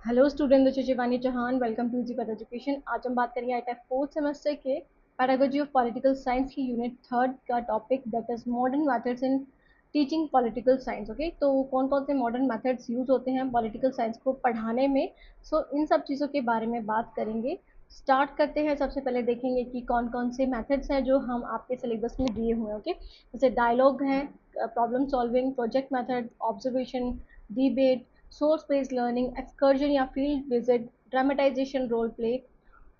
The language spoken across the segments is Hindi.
Hello student, this is Shivani Chauhan. Welcome to जी पद एजुकेशन। आज हम बात करेंगे आईटा फोर्थ सेमेस्टर के पैडागोजी ऑफ पॉलिटिकल साइंस की यूनिट थर्ड का topic that is modern methods in teaching political science. Okay, तो कौन कौन से मॉडर्न मेथड्स यूज होते हैं पॉलिटिकल साइंस को पढ़ाने में। इन सब चीज़ों के बारे में बात करेंगे। स्टार्ट करते हैं। सबसे पहले देखेंगे कि कौन कौन से मेथड्स हैं जो हम आपके सिलेबस में दिए हुए हैं। ओके, जैसे डायलॉग है, problem solving, project method, observation, debate, source based learning, excursion या field visit, dramatisation, role play.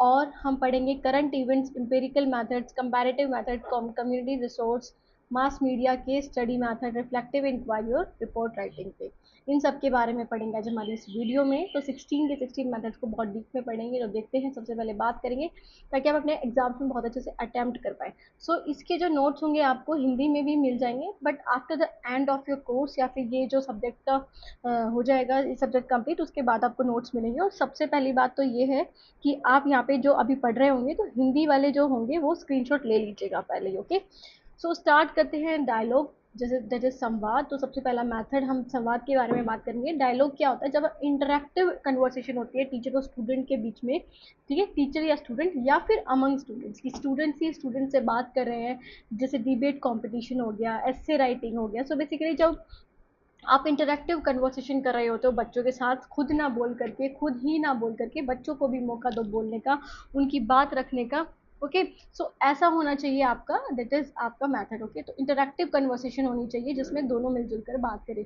और हम पढ़ेंगे current events, empirical methods, comparative method, community resource, mass media, case study method, reflective inquiry और रिपोर्ट राइटिंग पे। इन सब के बारे में पढ़ेंगे आज हमारी इस वीडियो में। तो 16 के 16 मेथड्स को बहुत डीप में पढ़ेंगे। तो देखते हैं, सबसे पहले बात करेंगे ताकि आप अपने एग्जाम्स में बहुत अच्छे से अटेम्प्ट कर पाए। इसके जो नोट्स होंगे आपको हिंदी में भी मिल जाएंगे, but after the end of your course या फिर ये जो सब्जेक्ट का हो जाएगा ये सब्जेक्ट कंप्लीट, उसके बाद आपको नोट्स मिलेंगे। और सबसे पहली बात तो ये है कि आप यहाँ पे जो अभी पढ़ रहे होंगे तो हिंदी वाले जो होंगे वो स्क्रीनशॉट ले लीजिएगा पहले। ओके, स्टार्ट करते हैं डायलॉग, जैसे दैट इज संवाद। तो सबसे पहला मेथड, हम संवाद के बारे में बात करेंगे। डायलॉग क्या होता है? जब इंटरेक्टिव कन्वर्सेशन होती है टीचर और स्टूडेंट के बीच में। ठीक है, टीचर या स्टूडेंट या फिर अमंग स्टूडेंट्स, की स्टूडेंट्स ही स्टूडेंट से बात कर रहे हैं। जैसे डिबेट कंपटीशन हो गया, एस्से राइटिंग हो गया। बेसिकली जब आप इंटरेक्टिव कन्वर्सेशन कर रहे होते हो बच्चों के साथ, खुद ना बोल करके, खुद ही ना बोल करके बच्चों को भी मौका दो बोलने का, उनकी बात रखने का। ओके, ऐसा होना चाहिए आपका, दैट इज आपका मेथड। ओके, तो इंटरेक्टिव कन्वर्सेशन होनी चाहिए जिसमें दोनों मिलजुल कर बात करें।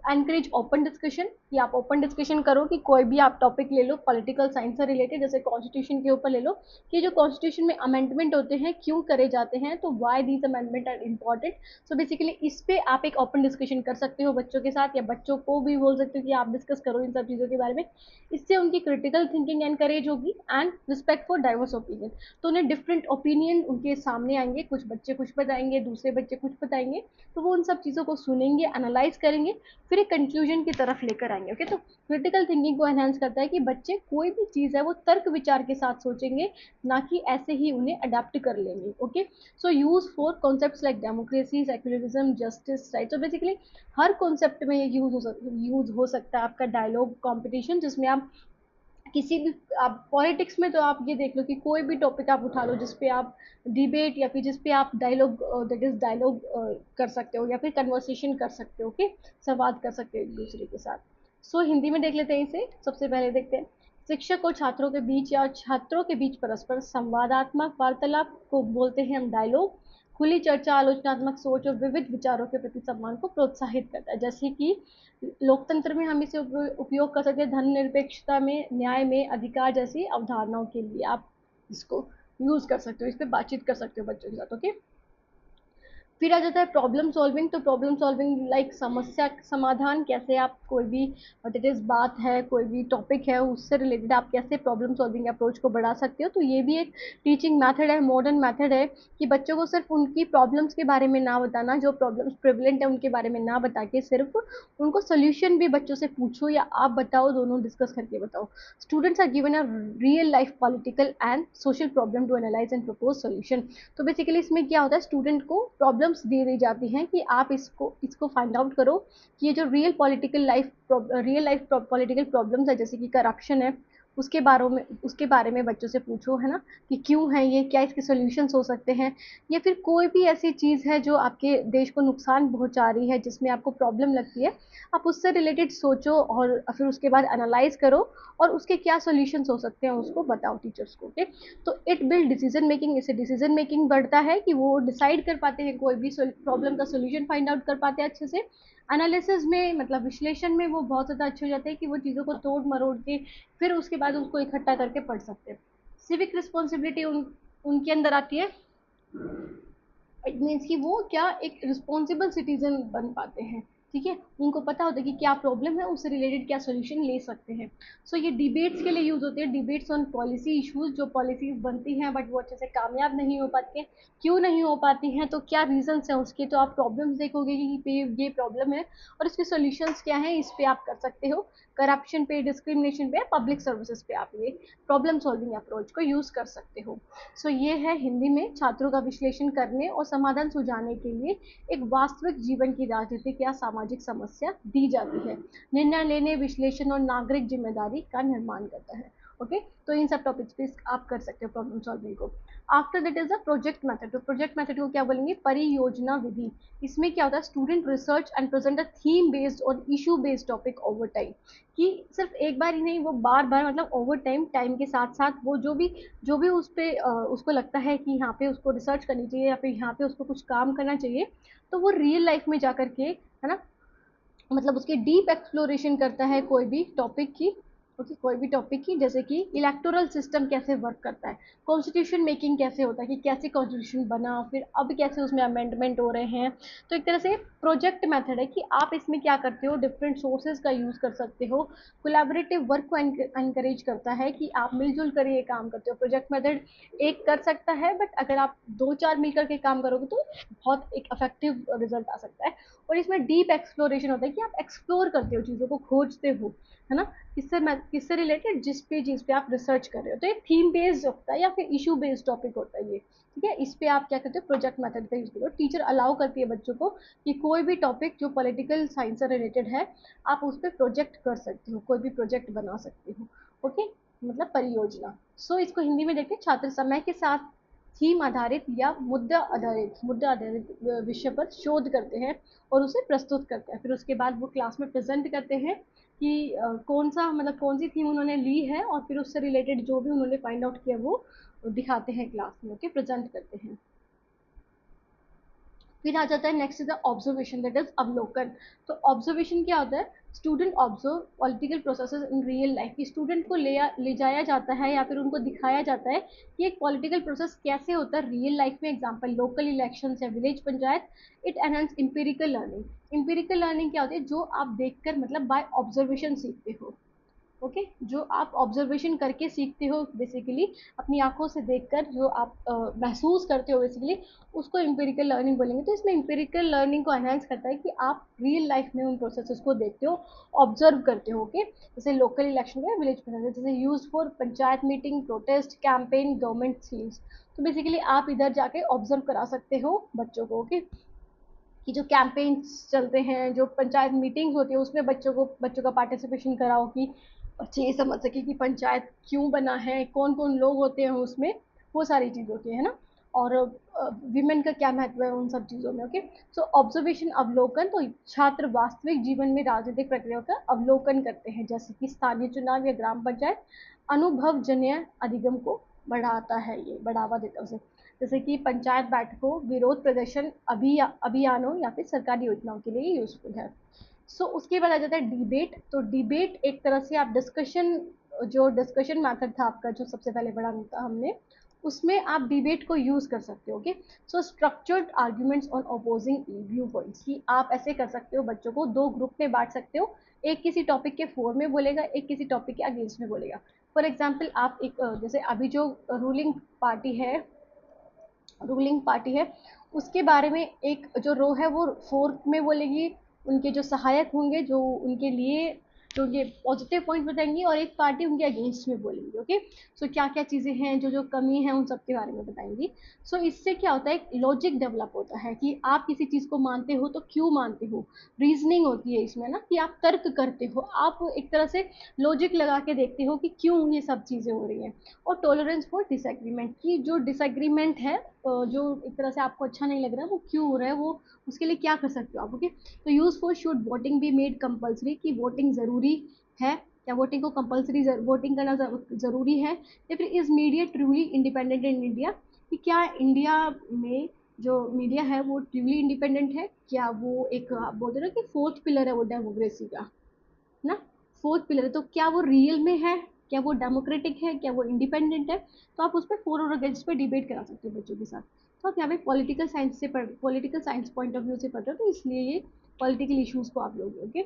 एनकरेज ओपन डिस्कशन, कि आप ओपन डिस्कशन करो कि कोई भी आप टॉपिक ले लो पॉलिटिकल साइंस से रिलेटेड, जैसे कॉन्स्टिट्यूशन के ऊपर ले लो कि जो कॉन्स्टिट्यूशन में अमेंडमेंट होते हैं क्यों करे जाते हैं, तो why these amendment are important. Basically इस पे आप एक ओपन डिस्कशन कर सकते हो बच्चों के साथ, या बच्चों को भी बोल सकते हो कि आप डिस्कस करो इन सब चीज़ों के बारे में। इससे उनकी क्रिटिकल थिंकिंग एनकरेज होगी and respect for diverse opinion. तो उन्हें डिफरेंट ओपिनियन उनके सामने आएंगे, कुछ बच्चे कुछ बताएंगे, दूसरे बच्चे कुछ बताएंगे, तो वो उन सब चीज़ों को सुनेंगे, एनालाइज करेंगे, फिर एक कंक्लूजन की तरफ लेकर आएंगे। ओके, तो क्रिटिकल थिंकिंग को एनहांस करता है कि बच्चे कोई भी चीज़ है वो तर्क विचार के साथ सोचेंगे, ना कि ऐसे ही उन्हें अडेप्ट कर लेंगे। Okay, use for concepts like democracy, secularism, justice, right. Basically her concept में ये यूज हो सकता है आपका डायलॉग कॉम्पिटिशन, जिसमें आप किसी भी, आप पॉलिटिक्स में तो आप ये देख लो कि कोई भी टॉपिक आप उठा लो जिसपे आप डिबेट या फिर जिसपे आप डायलॉग, दैट इज डायलॉग कर सकते हो या फिर कन्वर्सेशन कर सकते हो। ओके, संवाद कर सकते हो एक दूसरे के साथ। हिंदी में देख लेते हैं इसे। सबसे पहले देखते हैं, शिक्षक और छात्रों के बीच या छात्रों के बीच परस्पर संवादात्मक वार्तालाप को बोलते हैं हम डायलॉग। खुली चर्चा, आलोचनात्मक सोच और विविध विचारों के प्रति सम्मान को प्रोत्साहित करता है। जैसे कि लोकतंत्र में हम इसे उपयोग कर सकते हैं, धर्मनिरपेक्षता में, न्याय में, अधिकार जैसी अवधारणाओं के लिए आप इसको यूज कर सकते हो, इस पर बातचीत कर सकते हो बच्चों के साथ। ओके, फिर आ जाता है प्रॉब्लम सॉल्विंग। तो प्रॉब्लम सॉल्विंग लाइक समस्या समाधान, कैसे आप कोई भी दैट इज बात है, कोई भी टॉपिक है, उससे रिलेटेड आप कैसे प्रॉब्लम सॉल्विंग अप्रोच को बढ़ा सकते हो। तो ये भी एक टीचिंग मेथड है, मॉडर्न मेथड है, कि बच्चों को सिर्फ उनकी प्रॉब्लम्स के बारे में ना बताना, जो प्रॉब्लम्स प्रिवलेंट है उनके बारे में ना बता के सिर्फ उनको सोल्यूशन भी बच्चों से पूछो या आप बताओ, दोनों डिस्कस करके बताओ। Students are given a real life political and social problem to analyse and propose solution. Basically इसमें क्या होता है, स्टूडेंट को प्रॉब्लम्स दे दी जाती हैं कि आप इसको फाइंड आउट करो कि ये जो रियल लाइफ पॉलिटिकल प्रॉब्लम्स है, जैसे कि करप्शन है, उसके बारे में बच्चों से पूछो, है ना, कि क्यों है ये, क्या इसके सॉल्यूशंस हो सकते हैं, या फिर कोई भी ऐसी चीज़ है जो आपके देश को नुकसान पहुंचा रही है जिसमें आपको प्रॉब्लम लगती है, आप उससे रिलेटेड सोचो और फिर उसके बाद एनालाइज करो और उसके क्या सॉल्यूशंस हो सकते हैं उसको बताओ टीचर्स को। ओके, तो इट बिल्ड डिसीजन मेकिंग, इससे डिसीजन मेकिंग बढ़ता है कि वो डिसाइड कर पाते हैं, कोई भी प्रॉब्लम का सोल्यूशन फाइंड आउट कर पाते हैं अच्छे से। एनालिसिस में, मतलब विश्लेषण में वो बहुत ज़्यादा अच्छे हो जाते हैं कि वो चीज़ों को तोड़ मरोड़ के फिर उसके बाद उसको इकट्ठा करके पढ़ सकते हैं। सिविक रिस्पॉन्सिबिलिटी उनके अंदर आती है। इट मीन्स कि वो क्या एक रिस्पॉन्सिबल सिटीजन बन पाते हैं। ठीक है, उनको पता होता है कि क्या प्रॉब्लम है, उससे रिलेटेड क्या सोल्यूशन ले सकते हैं। ये डिबेट्स के लिए यूज होते हैं, डिबेट्स ऑन पॉलिसी इश्यूज, जो पॉलिसीज बनती हैं बट वो अच्छे से कामयाब नहीं हो पाती हैं। क्यों नहीं हो पाती हैं, तो क्या रीजंस हैं उसके, तो आप प्रॉब्लम्स देखोगे कि ये प्रॉब्लम है और इसके सोल्यूशंस क्या हैं, इस पे आप कर सकते हो। करप्शन पे, डिस्क्रिमिनेशन पे, पब्लिक सर्विसेज पे आप ये प्रॉब्लम सॉल्विंग अप्रोच को यूज कर सकते हो। सो ये है हिंदी में छात्रों का विश्लेषण करने और समाधान सुझाने के लिए एक वास्तविक जीवन की राजनीतिक या सामाजिक समस्या दी जाती है, निर्णय लेने, विश्लेषण और नागरिक जिम्मेदारी का निर्माण करता है। ओके, तो इन सब टॉपिक्स पे आप कर सकते हो प्रॉब्लम सॉल्विंग को। After that is the project method. तो प्रोजेक्ट मेथड को क्या बोलेंगे? परियोजना विधि। इसमें क्या होता है? Student research and present a theme based और issue based topic over time, कि सिर्फ एक बार ही नहीं, वो बार बार, मतलब ओवर टाइम, टाइम के साथ साथ वो जो भी उस पे उसको लगता है कि यहाँ पे उसको रिसर्च करनी चाहिए या फिर यहाँ पे उसको कुछ काम करना चाहिए, तो वो रियल लाइफ में जा करके, है ना, मतलब उसकी डीप एक्सप्लोरेशन करता है कोई भी टॉपिक की। ओके, कोई भी टॉपिक की, जैसे कि इलेक्टोरल सिस्टम कैसे वर्क करता है, कॉन्स्टिट्यूशन मेकिंग कैसे होता है, कि कैसे कॉन्स्टिट्यूशन बना, फिर अब कैसे उसमें अमेंडमेंट हो रहे हैं। तो एक तरह से प्रोजेक्ट मेथड है कि आप इसमें क्या करते हो, डिफरेंट सोर्सेज का यूज कर सकते हो। कोलैबोरेटिव वर्क को एनकरेज करता है कि आप मिलजुल कर ये काम करते हो। प्रोजेक्ट मेथड एक कर सकता है, बट अगर आप दो चार मिलकर के काम करोगे तो बहुत एक इफेक्टिव रिजल्ट आ सकता है। और इसमें डीप एक्सप्लोरेशन होता है कि आप एक्सप्लोर करते हो, चीज़ों को खोजते हो, है ना, किससे रिलेटेड, जिस पे आप रिसर्च कर रहे हो। तो एक थीम बेस्ड होता है या फिर इशू बेस्ड टॉपिक होता है ये, ठीक है। इस पे आप क्या करते हो? प्रोजेक्ट मेथड का यूज करो। टीचर अलाउ करती है बच्चों को कि कोई भी टॉपिक जो पॉलिटिकल साइंस से रिलेटेड है, आप उस पर प्रोजेक्ट कर सकते हो, कोई भी प्रोजेक्ट बना सकते हो। ओके, मतलब परियोजना। सो इसको हिंदी में देखते हैं, छात्र समय के साथ थीम आधारित या मुद्दा आधारित विषय पर शोध करते हैं और उसे प्रस्तुत करते हैं। फिर उसके बाद वो क्लास में प्रेजेंट करते हैं कि कौन सा, मतलब कौन सी थीम उन्होंने ली है, और फिर उससे रिलेटेड जो भी उन्होंने फाइंड आउट किया वो दिखाते हैं क्लास में। ओके, प्रेजेंट करते हैं। फिर आ जाता है next is the observation, that is अवलोकन। तो ऑब्जर्वेशन क्या होता है? Student observe political processes in real life. Student को ले जाया जाता है या फिर उनको दिखाया जाता है कि एक पॉलिटिकल प्रोसेस कैसे होता है रियल लाइफ में। एग्जांपल लोकल इलेक्शंस या village panchayat. It enhance empirical learning. Empirical learning क्या होती है? जो आप देखकर, मतलब बाय ऑब्जर्वेशन सीखते हो। ओके, जो आप ऑब्जर्वेशन करके सीखते हो, बेसिकली अपनी आंखों से देखकर जो आप महसूस करते हो, बेसिकली उसको एम्पिरिकल लर्निंग बोलेंगे। तो इसमें एम्पिरिकल लर्निंग को एनहांस करता है कि आप रियल लाइफ में उन प्रोसेसेस को देखते हो, ऑब्जर्व करते हो। ओके, जैसे लोकल इलेक्शन में विलेज प्रोसेस, जैसे use for panchayat meeting, protest, campaign, government schemes. तो बेसिकली आप इधर जाके ऑब्जर्व करा सकते हो बच्चों को। ओके, कि जो कैंपेन्स चलते हैं, जो पंचायत मीटिंग्स होती है, उसमें बच्चों का पार्टिसिपेशन कराओ कि बच्चे ये समझ सके कि पंचायत क्यों बना है, कौन कौन लोग होते हैं उसमें, वो सारी चीज़ होती है ना। और विमेन का क्या महत्व है उन सब चीज़ों में। ओके, सो ऑब्जर्वेशन, अवलोकन। तो छात्र वास्तविक जीवन में राजनीतिक प्रक्रिया का अवलोकन करते हैं, जैसे कि स्थानीय चुनाव या ग्राम पंचायत। अनुभवजन्य अधिगम को बढ़ाता है, ये बढ़ावा देता है उसे। जैसे कि पंचायत बैठकों, विरोध प्रदर्शन, अभियानों या फिर सरकारी योजनाओं के लिए यूजफुल है। सो उसके बाद आ जाता है डिबेट। तो डिबेट एक तरह से आप डिस्कशन, जो डिस्कशन मेथड था आपका, जो सबसे पहले पढ़ा था हमने, उसमें आप डिबेट को यूज कर सकते हो। Okay, so structured arguments on opposing view points, की आप ऐसे कर सकते हो, बच्चों को दो ग्रुप में बांट सकते हो। एक किसी टॉपिक के फोर में बोलेगा, एक किसी टॉपिक के अगेंस्ट में बोलेगा। फॉर एग्जाम्पल आप एक जैसे अभी जो रूलिंग पार्टी है, उसके बारे में एक जो रो है वो फोर्थ में बोलेगी, उनके जो सहायक होंगे, जो उनके लिए जो ये पॉजिटिव पॉइंट बताएंगे, और एक पार्टी उनके अगेंस्ट में बोलेंगे। ओके, सो क्या क्या चीज़ें हैं, जो जो कमी है, उन सब के बारे में बताएंगी। सो इससे क्या होता है? एक लॉजिक डेवलप होता है कि आप किसी चीज़ को मानते हो तो क्यों मानते हो। रीजनिंग होती है इसमें ना, कि आप तर्क करते हो, आप एक तरह से लॉजिक लगा के देखते हो कि क्यों ये सब चीज़ें हो रही हैं। और टॉलरेंस फॉर डिसएग्रीमेंट, की जो डिसएग्रीमेंट है, जो एक तरह से आपको अच्छा नहीं लग रहा है, वो क्यों हो रहा है, वो उसके लिए क्या कर सकते हो आप। ओके, तो use for should voting be made compulsory, कि वोटिंग ज़रूरी है, क्या वोटिंग को कंपलसरी वोटिंग करना ज़रूरी है। या फिर is media truly independent in India, कि क्या इंडिया में जो मीडिया है वो ट्रूली इंडिपेंडेंट है, क्या वो एक, आप बोलते हो ना कि फोर्थ पिलर है वो डेमोक्रेसी का, ना, फोर्थ पिलर है, तो क्या वो रियल में है, क्या वो डेमोक्रेटिक है, क्या वो इंडिपेंडेंट है। तो आप उस पर फोर और अगेंस्ट पे डिबेट करा सकते हो बच्चों के साथ। तो आप यहाँ पे political science point of view से पढ़ रहे हो, तो इसलिए ये पॉलिटिकल इश्यूज को आप लोग। ओके,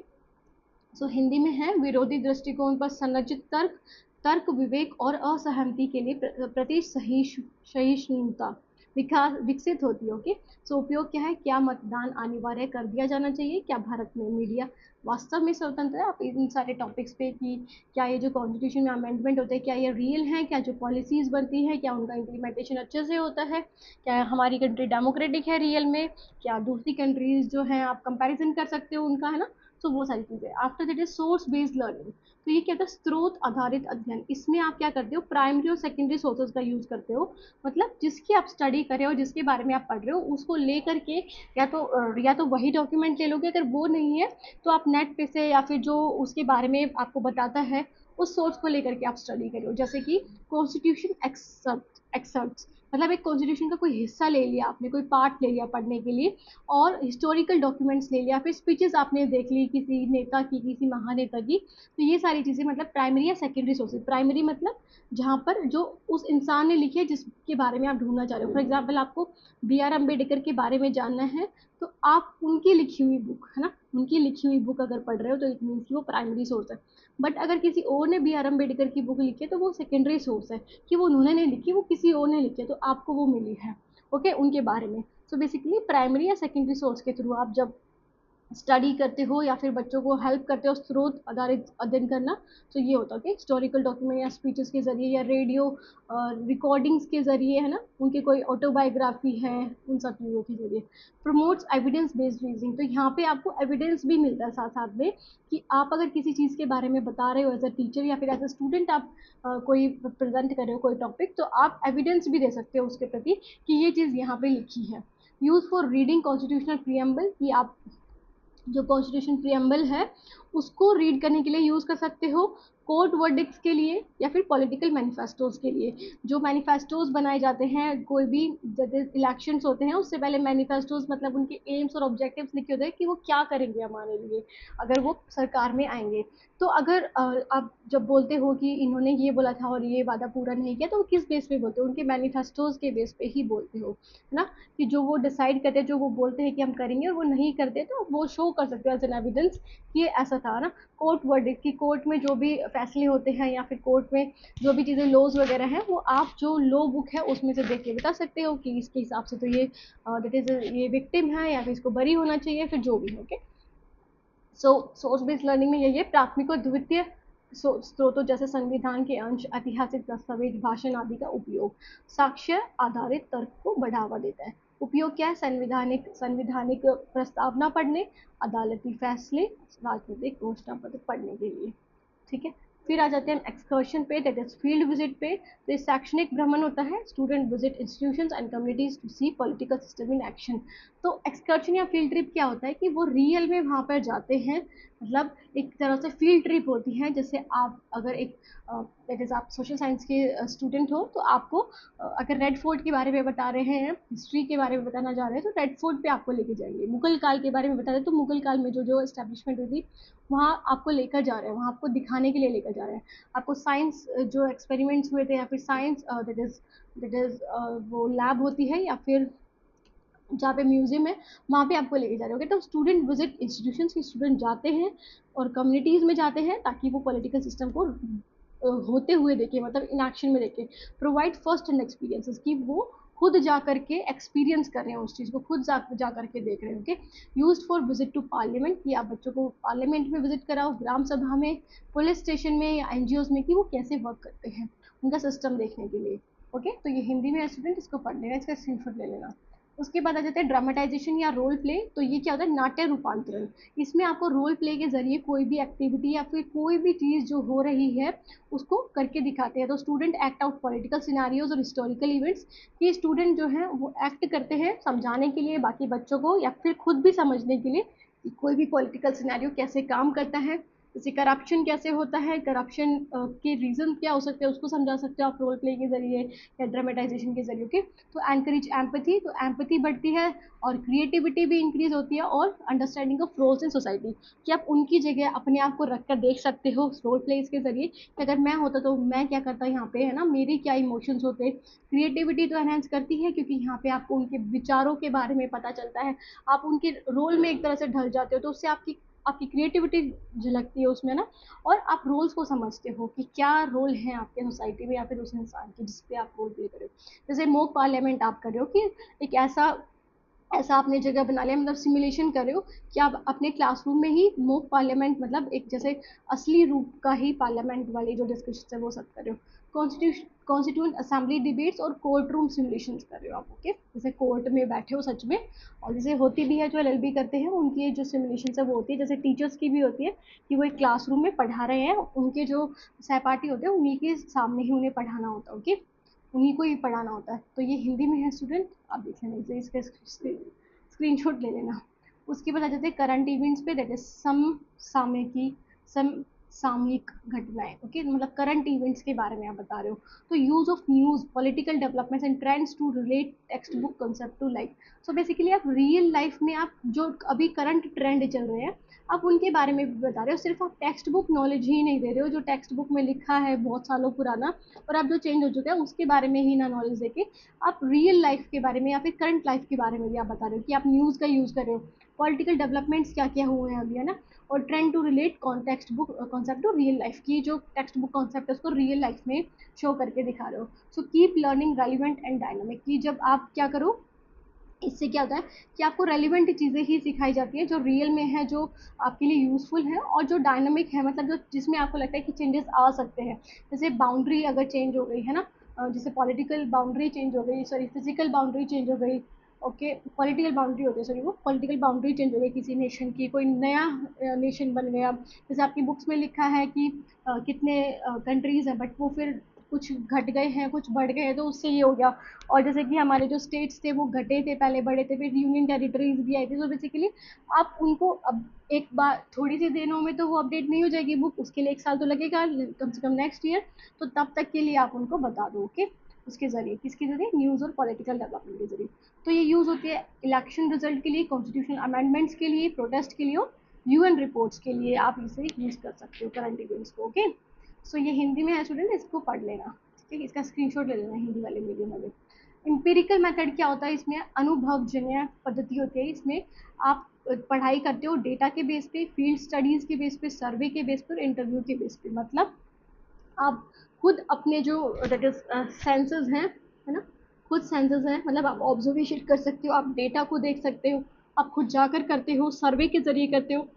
सो हिंदी में है विरोधी दृष्टिकोण पर संरचित तर्क, तर्क विवेक और असहमति के लिए प्रति सहिष्णुता विकास विकसित होती है। ओके, सो उपयोग क्या है? क्या मतदान अनिवार्य कर दिया जाना चाहिए? क्या भारत में मीडिया वास्तव में स्वतंत्र है। आप इन सारे टॉपिक्स पे कि क्या ये जो कॉन्स्टिट्यूशन में अमेंडमेंट होते हैं क्या ये रियल हैं, क्या जो पॉलिसीज़ बनती हैं क्या उनका इम्प्लीमेंटेशन अच्छे से होता है, क्या हमारी कंट्री डेमोक्रेटिक है रियल में, क्या दूसरी कंट्रीज़ जो हैं आप कंपैरिजन कर सकते हो उनका, है ना। तो वो सारी चीज़ें। After that is source based learning. तो ये क्या होता है, स्रोत आधारित अध्ययन। इसमें आप क्या करते हो, प्राइमरी और सेकेंडरी सोर्सेज का यूज़ करते हो। मतलब जिसकी आप स्टडी कर रहे हो, जिसके बारे में आप पढ़ रहे हो, उसको लेकर के या तो वही डॉक्यूमेंट ले लोगे, अगर वो नहीं है तो आप नेट पे से या फिर जो उसके बारे में आपको बताता है उस सोर्स को लेकर के आप स्टडी करो। जैसे कि कॉन्स्टिट्यूशन एक्सर्ट्स, मतलब एक कॉन्स्टिट्यूशन का कोई हिस्सा ले लिया आपने, कोई पार्ट ले लिया पढ़ने के लिए, और हिस्टोरिकल डॉक्यूमेंट्स ले लिया, फिर स्पीचेस आपने देख ली किसी नेता की, किसी महानेता की। तो ये सारी चीज़ें मतलब प्राइमरी या सेकेंडरी सोर्सेज। प्राइमरी मतलब जहाँ पर जो उस इंसान ने लिखी है जिसके बारे में आप ढूंढना चाह रहे हो। फॉर एग्जाम्पल आपको B.R. अम्बेडकर के बारे में जानना है, तो आप उनकी लिखी हुई बुक, है ना, उनकी लिखी हुई बुक अगर पढ़ रहे हो तो इट मीन्स कि वो प्राइमरी सोर्स है। बट अगर किसी और ने B.R. अम्बेडकर की बुक लिखी है तो वो सेकेंडरी सोर्स है, कि वो उन्होंने नहीं लिखी, वो किसी और ने लिखी है, तो आपको वो मिली है ओके उनके बारे में। सो बेसिकली प्राइमरी या सेकेंडरी सोर्स के थ्रू आप जब स्टडी करते हो या फिर बच्चों को हेल्प करते हो स्रोत आधारित अध्ययन करना, तो ये होता है कि हिस्टोरिकल डॉक्यूमेंट या स्पीचेस के जरिए या रेडियो रिकॉर्डिंग्स के जरिए, है ना, उनकी कोई ऑटोबायोग्राफी है, उन सब चीज़ों के जरिए। प्रमोट्स एविडेंस बेस्ड रीजनिंग, तो यहाँ पे आपको एविडेंस भी मिलता है साथ साथ में, कि आप अगर किसी चीज़ के बारे में बता रहे हो एज अ टीचर या फिर एज अ स्टूडेंट, आप कोई प्रेजेंट कर रहे हो कोई टॉपिक, तो आप एविडेंस भी दे सकते हो उसके प्रति कि ये चीज़ यहाँ पे लिखी है। Use for reading constitutional preamble, कि आप जो कॉन्स्टिट्यूशन प्रियम्बल है उसको रीड करने के लिए यूज़ कर सकते हो। कोर्ट वर्डिक्ट्स के लिए या फिर पॉलिटिकल मैनिफेस्टोज के लिए, जो मैनिफेस्टोज बनाए जाते हैं कोई भी जैसे इलेक्शंस होते हैं उससे पहले, मैनिफेस्टोज मतलब उनके एम्स और ऑब्जेक्टिव्स लिखे होते हैं कि वो क्या करेंगे हमारे लिए अगर वो सरकार में आएंगे। तो अगर आप जब बोलते हो कि इन्होंने ये बोला था और ये वादा पूरा नहीं किया, तो वो किस बेस पे बोलते हो, उनके मैनिफेस्टोज के बेस पे ही बोलते हो, है ना। कि जो वो डिसाइड करते हैं, जो वो बोलते हैं कि हम करेंगे और वो नहीं करते, तो वो शो कर सकते हो एज एन एविडेंस कि ये ऐसा था ना। कोर्ट वर्डिक्ट, की कोर्ट में जो भी फैसले होते हैं या फिर कोर्ट में जो भी चीज़ें लॉज वगैरह हैं, वो आप जो लॉ बुक है उसमें से देख के बता सकते हो कि इसके हिसाब से तो ये दैट इज ये विक्टिम है या फिर इसको बरी होना चाहिए, फिर जो भी है ओके। सो सोर्स बेस्ड लर्निंग में यही है, प्राथमिक और द्वितीय स्रोतों जैसे संविधान के अंश, ऐतिहासिक दस्तावेज, भाषण आदि का उपयोग साक्ष्य आधारित तर्क को बढ़ावा देता है। उपयोग क्या है, संविधानिक संविधानिक प्रस्तावना पढ़ने, अदालती फैसले, राजनीतिक घोषणा पत्र पढ़ने के लिए। ठीक है। फिर आ जाते हैं हम एक्सकर्शन पे, दैट इज फील्ड विजिट पे। तो ये शैक्षणिक भ्रमण होता है, student visit institutions and communities to see political system in action. तो एक्सकर्शन या फील्ड ट्रिप क्या होता है कि वो रियल में वहाँ पर जाते हैं, मतलब एक तरह से फील्ड ट्रिप होती है। जैसे आप अगर एक दैट इज आप सोशल साइंस के स्टूडेंट हो, तो आपको अगर रेड फोर्ट के बारे में बता रहे हैं, हिस्ट्री के बारे में बताना जा रहे हैं, तो रेड फोर्ट पे आपको लेके जाएंगे। मुगल काल के बारे में बता रहे हैं तो मुगल काल में जो जो एस्टेब्लिशमेंट हुई थी वहाँ आपको लेकर जा रहे हैं, वहाँ आपको दिखाने के लिए लेकर जा रहे हैं। आपको साइंस जो एक्सपेरिमेंट्स हुए थे या फिर साइंस दैट इज वो लैब होती है या फिर जहाँ पे म्यूजियम है, वहाँ पे आपको लेके जा रहे होगे। तो स्टूडेंट विजिट इंस्टीट्यूशंस के स्टूडेंट जाते हैं और कम्युनिटीज़ में जाते हैं ताकि वो पॉलिटिकल सिस्टम को होते हुए देखें, मतलब इन एक्शन में देखें। प्रोवाइड फर्स्ट हैंड एक्सपीरियंसेस, कि वो खुद जा करके एक्सपीरियंस कर रहे हैं उस चीज़ को, खुद जा करके देख रहे हैं okay. Use for visit to parliament, कि आप बच्चों को पार्लियामेंट में विजिट कराओ, ग्राम सभा में, पुलिस स्टेशन में या एनजीओज में, कि वो कैसे वर्क करते हैं, उनका सिस्टम देखने के लिए ओके। तो ये हिंदी में है स्टूडेंट, इसको पढ़ लेना, इसका स्क्रीनशॉट ले लेना। उसके बाद आ जाता है ड्रामेटाइजेशन या रोल प्ले। तो ये क्या होता है, नाट्य रूपांतरण। इसमें आपको रोल प्ले के जरिए कोई भी एक्टिविटी या फिर कोई भी चीज़ जो हो रही है उसको करके दिखाते हैं। तो student act out political scenarios और हिस्टोरिकल इवेंट्स, कि स्टूडेंट जो है वो एक्ट करते हैं समझाने के लिए बाकी बच्चों को या फिर खुद भी समझने के लिए कि कोई भी पॉलिटिकल सिनारियो कैसे काम करता है, जैसे करप्शन कैसे होता है, करप्शन के रीजन क्या हो सकते हैं, उसको समझा सकते हो आप रोल प्ले के जरिए या ड्रामेटाइजेशन के जरिए ओके। तो एनकरेज एम्पैथी, तो एम्पैथी बढ़ती है और क्रिएटिविटी भी इंक्रीज होती है, और understanding of roles in society, कि आप उनकी जगह अपने आप को रख कर देख सकते हो रोल प्लेस के जरिए कि अगर मैं होता तो मैं क्या करता यहाँ पे, है ना, मेरे क्या इमोशंस होते। क्रिएटिविटी तो एनहेंस करती है क्योंकि यहाँ पे आपको उनके विचारों के बारे में पता चलता है, आप उनके रोल में एक तरह से ढल जाते हो, तो उससे आपकी आपकी क्रिएटिविटी झलकती है उसमें ना। और आप रोल्स को समझते हो कि क्या रोल है आपके सोसाइटी में या फिर उस इंसान के जिस पे आप रोल प्ले कर रहे हो। जैसे मोक पार्लियामेंट आप कर रहे हो कि एक ऐसा ऐसा आपने जगह बना लिया, मतलब सिमुलेशन कर रहे हो कि आप अपने क्लासरूम में ही मॉक पार्लियामेंट, मतलब एक जैसे असली रूप का ही पार्लियामेंट वाली जो डिस्कशन है वो सब कर रहे हो। कॉन्स्टिट्यूंट असेंबली डिबेट्स और कोर्ट रूम सिमुलेशन कर रहे हो आप, ओके, जैसे कोर्ट में बैठे हो सच में। और जैसे होती भी है जो एलएलबी करते हैं उनकी जो सिमुलेशन है वो होती है, जैसे टीचर्स की भी होती है कि वो एक क्लासरूम में पढ़ा रहे हैं, उनके जो सहपाठी होते हैं उन्हीं के सामने ही उन्हें पढ़ाना होता है, ओके, उन्हीं को ही पढ़ाना होता है। तो ये हिंदी में है स्टूडेंट, आप देख लेना, इसे इसका स्क्रीनशॉट ले लेना। उसके बाद आ जाते हैं करंट इवेंट्स पे, दैट इज सम सामयिक घटनाएं, ओके, मतलब करंट इवेंट्स के बारे में आप बता रहे हो। तो use of news, political developments and trends to relate text book concept to life. So basically आप रियल लाइफ में आप जो अभी करंट ट्रेंड चल रहे हैं आप उनके बारे में भी बता रहे हो, सिर्फ आप टेक्स्ट बुक नॉलेज ही नहीं दे रहे हो जो टेक्स्ट बुक में लिखा है बहुत सालों पुराना और अब जो चेंज हो चुका है उसके बारे में ही ना नॉलेज देके आप रियल लाइफ के बारे में या फिर करंट लाइफ के बारे में भी आप बता रहे हो कि आप न्यूज़ का यूज़ कर रहे हो, पॉलिटिकल डेवलपमेंट्स क्या क्या हुए हैं अभी, है ना, और trend to relate text book concept to real life की जो टेक्स्ट बुक कॉन्सेप्ट है उसको रियल लाइफ में शो करके दिखा रहे हो। So keep learning relevant and dynamic, कि जब आप क्या करो, इससे क्या होता है कि आपको रेलिवेंट चीज़ें ही सिखाई जाती है जो रियल में है, जो आपके लिए यूजफुल है और जो डायनामिक है, मतलब जो जिसमें आपको लगता है कि चेंजेस आ सकते हैं। जैसे बाउंड्री अगर चेंज हो गई है ना, जैसे पॉलिटिकल बाउंड्री चेंज हो गई, सॉरी फिजिकल बाउंड्री चेंज हो गई, ओके, पॉलिटिकल बाउंड्री होती है, सॉरी वो पॉलिटिकल बाउंड्री चेंज हो गई किसी नेशन की, कोई नया नेशन बन गया, जैसे आपकी बुक्स में लिखा है कि कितने कंट्रीज हैं बट वो फिर कुछ घट गए हैं कुछ बढ़ गए हैं, तो उससे ये हो गया। और जैसे कि हमारे जो स्टेट्स थे वो घटे थे, पहले बड़े थे, फिर यूनियन टेरिटरीज भी आई थी, तो बेसिकली आप उनको अब एक बार थोड़ी सी दिनों में तो वो अपडेट नहीं हो जाएगी बुक, उसके लिए 1 साल तो लगेगा कम से कम नेक्स्ट ईयर, तो तब तक के लिए आप उनको बता दो, ओके, उसके जरिए, किसके जरिए, न्यूज़ और पॉलिटिकल डेवलपमेंट के जरिए। तो ये यूज़ होती है इलेक्शन रिजल्ट के लिए, कॉन्स्टिट्यूशनल अमेंडमेंट्स के लिए, प्रोटेस्ट के लिए और यूएन रिपोर्ट्स के लिए आप इसे यूज़ कर सकते हो करंट इवेंट्स को, ओके। सो ये हिंदी में है स्टूडेंट, इसको पढ़ लेना, ठीक है, इसका स्क्रीनशॉट ले लेना हिंदी वाले मीडियम वाले। इम्पेरिकल मेथड क्या होता है, इसमें अनुभवजन्य पद्धति होती है, इसमें आप पढ़ाई करते हो डेटा के बेस पे, फील्ड स्टडीज के बेस पे, सर्वे के बेस पे, इंटरव्यू के बेस पे, मतलब आप खुद अपने जो दैट इज सेंसेस हैं, है ना, खुद सेंसेस हैं, मतलब आप ऑब्जर्वेशन कर सकते हो, आप डेटा को देख सकते हो, आप खुद जाकर करते हो, सर्वे के जरिए करते हो,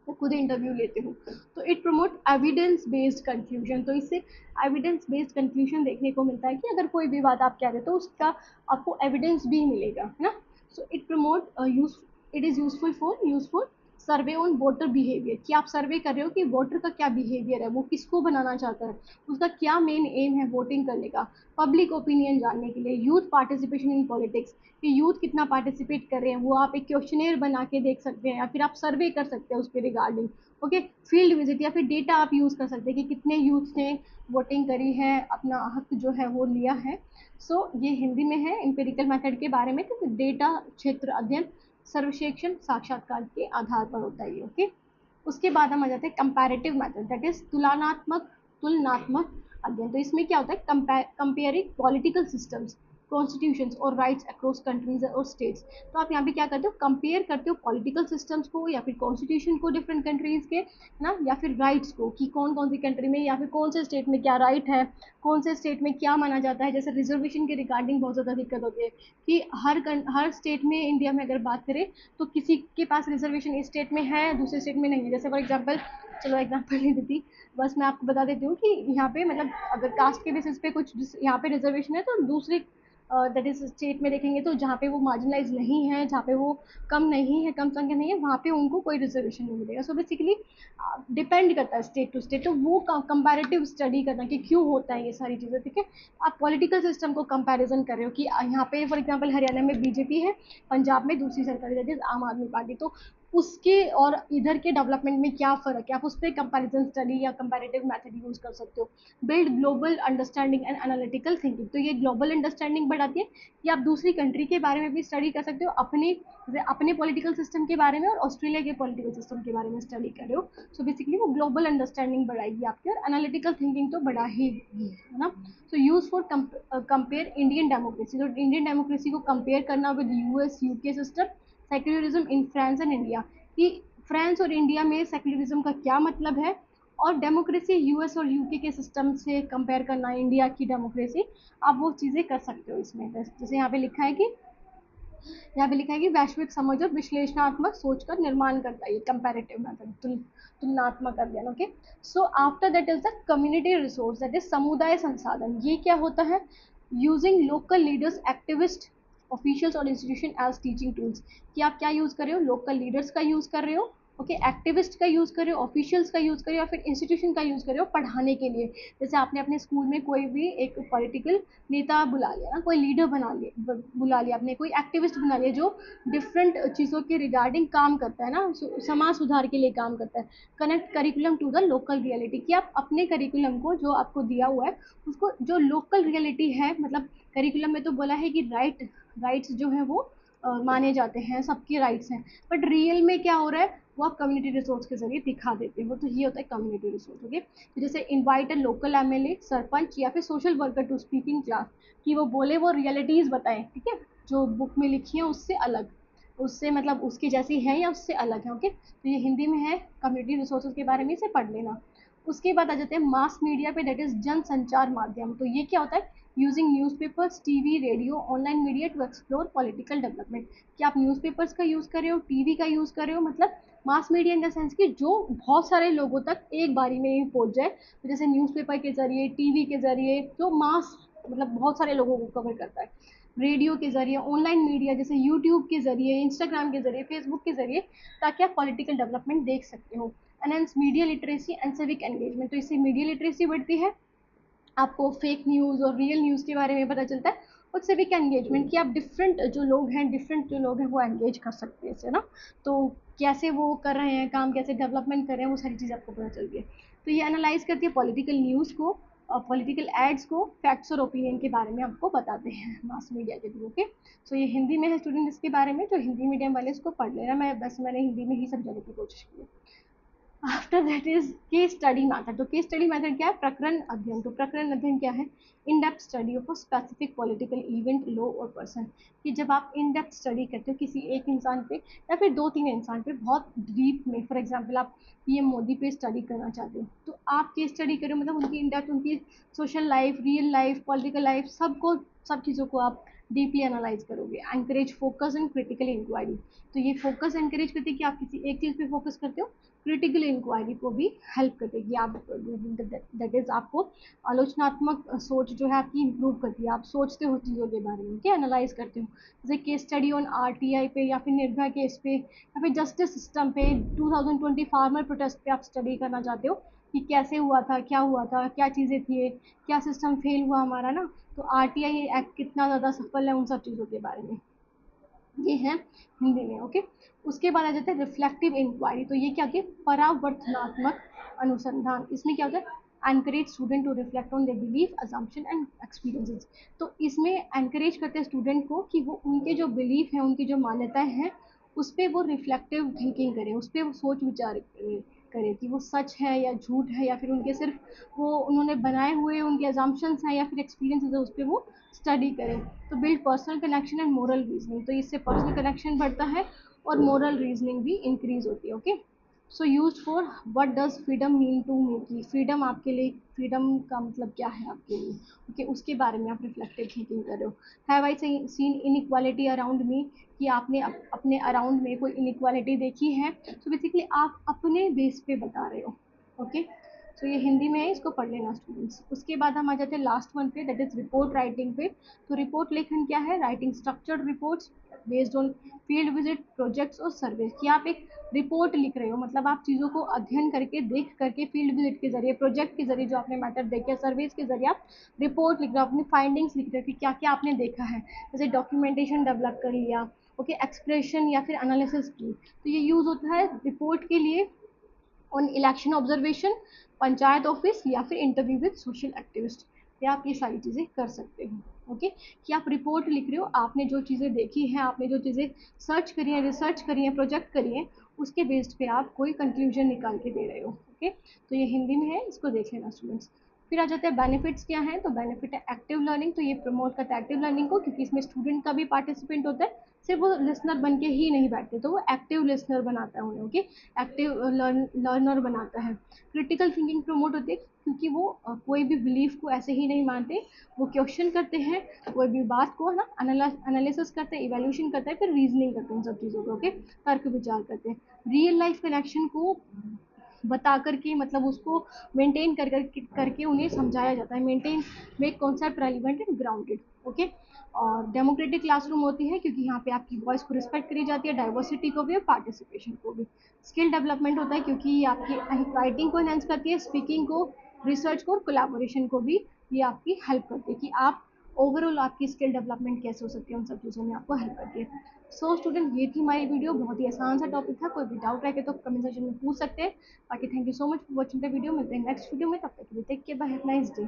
वो खुद इंटरव्यू लेते हो। तो it promote evidence based conclusion, तो इससे एविडेंस बेस्ड कंक्लूजन देखने को मिलता है कि अगर कोई भी बात आप कह रहे हो तो उसका आपको एविडेंस भी मिलेगा, है ना। So it promote use, it is useful survey on voter behaviour, कि आप सर्वे कर रहे हो कि वोटर का क्या बिहेवियर है, वो किसको बनाना चाहता है, उसका क्या मेन एम है वोटिंग करने का, पब्लिक ओपिनियन जानने के लिए, यूथ पार्टिसिपेशन इन पॉलिटिक्स, कि यूथ कितना पार्टिसिपेट कर रहे हैं, वो आप एक क्वेश्चनेयर बना के देख सकते हैं या फिर आप सर्वे कर सकते हैं उसके रिगार्डिंग, ओके, फील्ड विजिट या फिर डेटा आप यूज़ कर सकते हैं कि कितने यूथ ने वोटिंग करी है, अपना हक जो है वो लिया है। सो ये हिंदी में है एम्पेरिकल मेथड के बारे में, कि डेटा क्षेत्र अध्ययन सर्वक्षेक्षण साक्षात्कार के आधार पर होता है, ओके। उसके बाद हम आ जाते हैं कंपैरेटिव मेथड, दैट इज तुलनात्मक अध्ययन। तो इसमें क्या होता है, कंपेयरिंग पॉलिटिकल सिस्टम्स, कॉन्स्टिट्यूशंस और राइट्स अक्रॉस कंट्रीज और स्टेट्स। तो आप यहाँ पे क्या करते हो, कंपेयर करते हो पॉलिटिकल सिस्टम्स को या फिर कॉन्स्टिट्यूशन को डिफरेंट कंट्रीज के, है ना, या फिर राइट्स को कि कौन कौन सी कंट्री में या फिर कौन से स्टेट में क्या राइट है, कौन से स्टेट में क्या माना जाता है। जैसे रिजर्वेशन के रिगार्डिंग बहुत ज़्यादा दिक्कत होती है कि हर स्टेट में, इंडिया में अगर बात करें तो किसी के पास रिजर्वेशन इस स्टेट में है दूसरे स्टेट में नहीं है। जैसे फॉर एग्जाम्पल, चलो एग्जाम्पल नहीं देती, बस मैं आपको बता देती हूँ कि यहाँ पे मतलब अगर कास्ट के बेसिस पे कुछ यहाँ पे रिजर्वेशन है तो दूसरे दैट इज स्टेट में देखेंगे तो जहाँ पे वो मार्जिनलाइज नहीं है, जहाँ पे वो कम नहीं है, कम संख्या नहीं है, वहाँ पे उनको कोई रिजर्वेशन नहीं मिलेगा। सो बेसिकली डिपेंड करता है स्टेट टू स्टेट, तो वो कंपैरेटिव स्टडी करना कि क्यों होता है ये सारी चीज़ें, ठीक है। आप पॉलिटिकल सिस्टम को कंपैरिजन कर रहे हो कि यहाँ पे फॉर एग्जांपल हरियाणा में बीजेपी है, पंजाब में दूसरी सरकार है दैट इज आम आदमी पार्टी, तो उसके और इधर के डेवलपमेंट में क्या फ़र्क है, आप उस पर कंपेरिजन स्टडी या कंपैरेटिव मेथड यूज़ कर सकते हो। Build global understanding and analytical thinking, तो ये ग्लोबल अंडरस्टैंडिंग बढ़ाती है कि आप दूसरी कंट्री के बारे में भी स्टडी कर सकते हो, अपने पॉलिटिकल सिस्टम के बारे में और ऑस्ट्रेलिया के पॉलिटिकल सिस्टम के बारे में स्टडी कर रहे हो। सो बेसिकली वो ग्लोबल अंडरस्टैंडिंग बढ़ाएगी आपकी और एनालिटिकल थिंकिंग तो बढ़ा ही है ना। So use for compare Indian democracy, तो इंडियन डेमोक्रेसी को कंपेयर करना with US UK system, secularism in France and India, कि फ्रांस और इंडिया में सेक्युलरिज्म का क्या मतलब है, और डेमोक्रेसी यूएस और यूके के सिस्टम से कंपेयर करना इंडिया की डेमोक्रेसी, आप वो चीज़ें कर सकते हो इसमें। जैसे यहाँ पे लिखा है कि यहाँ पे लिखा है कि वैश्विक समझ और विश्लेषणात्मक सोच का निर्माण करता है ये कंपैरेटिव मेथड, तुलनात्मक अध्ययन। Okay, so after that is the community resource, that is समुदाय संसाधन। ये क्या होता है? Using local leaders, activist, officials और इंस्टीट्यूशन एज टीचिंग टूल्स। कि आप क्या यूज कर रहे हो? लोकल लीडर्स का यूज कर रहे हो, ओके, एक्टिविस्ट का यूज कर रहे हो, ऑफिशियल्स का यूज कर रहे हो, या फिर इंस्टीट्यूशन का यूज कर रहे हो पढ़ाने के लिए। जैसे आपने अपने स्कूल में कोई भी एक पॉलिटिकल नेता बुला लिया ना, कोई लीडर बुला लिया आपने, कोई एक्टिविस्ट बना लिया जो डिफरेंट चीज़ों के रिगार्डिंग काम करता है ना, समाज सुधार के लिए काम करता है। Connect curriculum to the local reality, कि आप अपने करिकुलम को जो आपको दिया हुआ है उसको जो लोकल रियलिटी है, मतलब करिकुलम में तो बोला है कि राइट्स जो है वो माने जाते हैं, सबके राइट्स हैं, बट रियल में क्या हो रहा है वो आप कम्युनिटी रिसोर्स के जरिए दिखा देते हो। तो ये होता है कम्युनिटी रिसोर्स। ओके, तो जैसे invite a local MLA, sarpanch या फिर social worker to speaking class, कि वो बोले, वो रियलिटीज बताएं, ठीक है, जो बुक में लिखी है उससे अलग, उससे मतलब उसकी जैसी है या उससे अलग है। ओके, तो ये हिंदी में है, कम्युनिटी रिसोर्सेज के बारे में इसे पढ़ लेना। उसके बाद आ जाते हैं मास मीडिया पे, दैट इज जन संचार माध्यम। तो ये क्या होता है? Using newspapers, TV, radio, online media to explore political development. कि आप न्यूज़पेपर्स का यूज़ कर रहे हो, टीवी का यूज़ कर रहे हो, मतलब mass media in the sense कि जो बहुत सारे लोगों तक एक बारी में ही पहुंच जाए। तो जैसे न्यूज़पेपर के जरिए, टीवी के जरिए, जो मास मतलब बहुत सारे लोगों को कवर करता है, रेडियो के जरिए, ऑनलाइन मीडिया जैसे यूट्यूब के जरिए, इंस्टाग्राम के जरिए, फेसबुक के जरिए, ताकि आप पॉलिटिकल डेवलपमेंट देख सकते हो। Enhance media literacy and civic engagement. तो इससे मीडिया लिटरेसी बढ़ती है, आपको फेक न्यूज़ और रियल न्यूज़ के बारे में पता चलता है, और सिविक एंगेजमेंट कि आप डिफरेंट जो लोग हैं वो एंगेज कर सकते हैं इससे ना। तो कैसे वो कर रहे हैं काम, कैसे डेवलपमेंट कर रहे हैं, वो सारी चीज़ आपको पता चलती है। तो ये एनालाइज करती है पॉलिटिकल न्यूज़ को, पॉलिटिकल एड्स को, फैक्ट्स और ओपिनियन के बारे में आपको बताते हैं मास मीडिया के थ्रू। ओके, सो ये हिंदी में है स्टूडेंट, इसके बारे में जो हिंदी मीडियम वाले इसको पढ़ लेना। मैंने हिंदी में ही समझाने की कोशिश की है। After that is case study method. तो केस स्टडी मैथड क्या है? प्रकरण अध्ययन। तो प्रकरण अध्ययन क्या है? In depth study of a specific political event, law और पर्सन। कि जब आप इन डेप्थ स्टडी करते हो किसी एक इंसान पे या फिर दो तीन इंसान पे बहुत डीप में, फॉर एग्जांपल आप पीएम मोदी पे स्टडी करना चाहते हो, तो आप केस स्टडी करो, मतलब उनकी इन डेप्थ, उनकी social life, real life, political life, सब चीज़ों को आप डीपली एनालाइज करोगे। Encourage focus and critical inquiry. तो ये फोकस एंकरेज करती है कि आप किसी एक चीज़ पे फोकस करते हो, क्रिटिकल इंक्वायरी को भी हेल्प करेगी। आप दैट इज आपको आलोचनात्मक सोच जो है आपकी इंप्रूव करती है, आप सोचते हो चीज़ों के बारे में, क्या एनालाइज करते हो। जैसे केस स्टडी ऑन आरटीआई पे, या फिर निर्भया केस पे, या फिर जस्टिस सिस्टम पे, 2020 फार्मर प्रोटेस्ट पे आप स्टडी करना चाहते हो कि कैसे हुआ था, क्या हुआ था, क्या चीज़ें थी, क्या सिस्टम फेल हुआ हमारा ना। तो आरटीआई एक्ट कितना ज़्यादा सफल है, उन सब चीज़ों के बारे में ये है हिंदी में। ओके, उसके बाद आ जाता है रिफ्लेक्टिव इंक्वायरी। तो ये क्या होती है? परावर्तनात्मक अनुसंधान। इसमें क्या होता है? Encourage student to reflect on their belief, assumption and experiences. तो इसमें एनकरेज करते हैं स्टूडेंट को कि वो उनके जो बिलीफ हैं, उनकी जो मान्यताएं हैं, उस पर वो रिफ्लेक्टिव थिंकिंग करें, उस पर वो सोच विचार करें कि वो सच है या झूठ है, या फिर उनके सिर्फ वो उन्होंने बनाए हुए उनके अजम्पशंस हैं या फिर एक्सपीरियंसेस है, उस पर वो स्टडी करें। तो build personal connection and moral reasoning. तो इससे पर्सनल कनेक्शन बढ़ता है और मोरल रीजनिंग भी इंक्रीज होती है। Okay, so use for what does freedom mean to me. की फ्रीडम आपके लिए, फ्रीडम का मतलब क्या है आपके लिए, ओके, उसके बारे में आप रिफ्लेक्टिव थिंकिंग कर रहे हो। Have I seen inequality around me. कि आपने अपने अराउंड में कोई इनइक्वालिटी देखी है, तो बेसिकली आप अपने बेस पे बता रहे हो। ओके, तो ये हिंदी में है, इसको पढ़ लेना स्टूडेंट्स। उसके बाद हम आ जाते हैं लास्ट वन पे, दैट इज रिपोर्ट राइटिंग पे। तो रिपोर्ट लेखन क्या है? Writing structured reports based on field visit, projects और सर्वे। कि आप एक रिपोर्ट लिख रहे हो, मतलब आप चीज़ों को अध्ययन करके, देख करके, फील्ड विजिट के जरिए, प्रोजेक्ट के जरिए, जो आपने मैटर देखे, सर्वेज के जरिए आप रिपोर्ट लिख रहे हो, अपनी फाइंडिंग्स लिख रहे हो कि क्या क्या आपने देखा है। जैसे डॉक्यूमेंटेशन डेवलप कर लिया, ओके, एक्सप्रेशन या फिर एनालिसिस की। तो ये यूज़ होता है रिपोर्ट के लिए on election observation, panchayat office, या फिर इंटरव्यू विद सोशल एक्टिविस्ट। या आप ये सारी चीज़ें कर सकते हो। ओके, कि आप रिपोर्ट लिख रहे हो, आपने जो चीज़ें देखी हैं, आपने जो चीज़ें सर्च करी हैं, रिसर्च करी हैं, प्रोजेक्ट करी हैं, उसके बेस्ड पे आप कोई कंक्लूजन निकाल के दे रहे हो। ओके, तो ये हिंदी में है, इसको देख लेना स्टूडेंट्स। फिर आ जाते हैं बेनिफिट्स क्या हैं। तो बेनिफिट है एक्टिव लर्निंग, तो ये प्रमोट करता है एक्टिव लर्निंग को, क्योंकि इसमें स्टूडेंट का भी पार्टिसिपेंट होता है, सिर्फ वो लिसनर बन के ही नहीं बैठते, तो वो एक्टिव लिसनर बनाता है उन्हें, ओके, एक्टिव लर्नर बनाता है। क्रिटिकल थिंकिंग प्रमोट होती है, क्योंकि वो कोई भी बिलीफ को ऐसे ही नहीं मानते, वो क्वेश्चन करते हैं, कोई भी बात को ना एनालिसिस करते हैं, इवेल्यूशन करते हैं, फिर रीजनिंग करते हैं उन सब चीज़ों को, ओके, तर्क विचार करते हैं। रियल लाइफ कनेक्शन को बता करके, मतलब उसको मेंटेन करके उन्हें समझाया जाता है, maintain make concept relevant and grounded, okay. और डेमोक्रेटिक क्लासरूम होती है, क्योंकि यहाँ पे आपकी वॉइस को रिस्पेक्ट करी जाती है, डाइवर्सिटी को भी और पार्टिसिपेशन को भी। स्किल डेवलपमेंट होता है, क्योंकि ये आपकी राइटिंग को एनहेंस करती है, स्पीकिंग को, रिसर्च को और कोलैबोरेशन को भी ये आपकी हेल्प करती है, कि आप ओवरऑल आपकी स्किल डेवलपमेंट कैसे हो सकती है, उन सब चीज़ों में आपको हेल्प करती है। सो स्टूडेंट, ये थी हमारी वीडियो, बहुत ही आसान सा टॉपिक था, कोई भी डाउट रहे तो कमेंट सेक्शन में पूछ सकते हैं। बाकी thank you so much for watching the video, मिलते हैं नेक्स्ट वीडियो में, तब तक के लिए take care, bye, have nice day.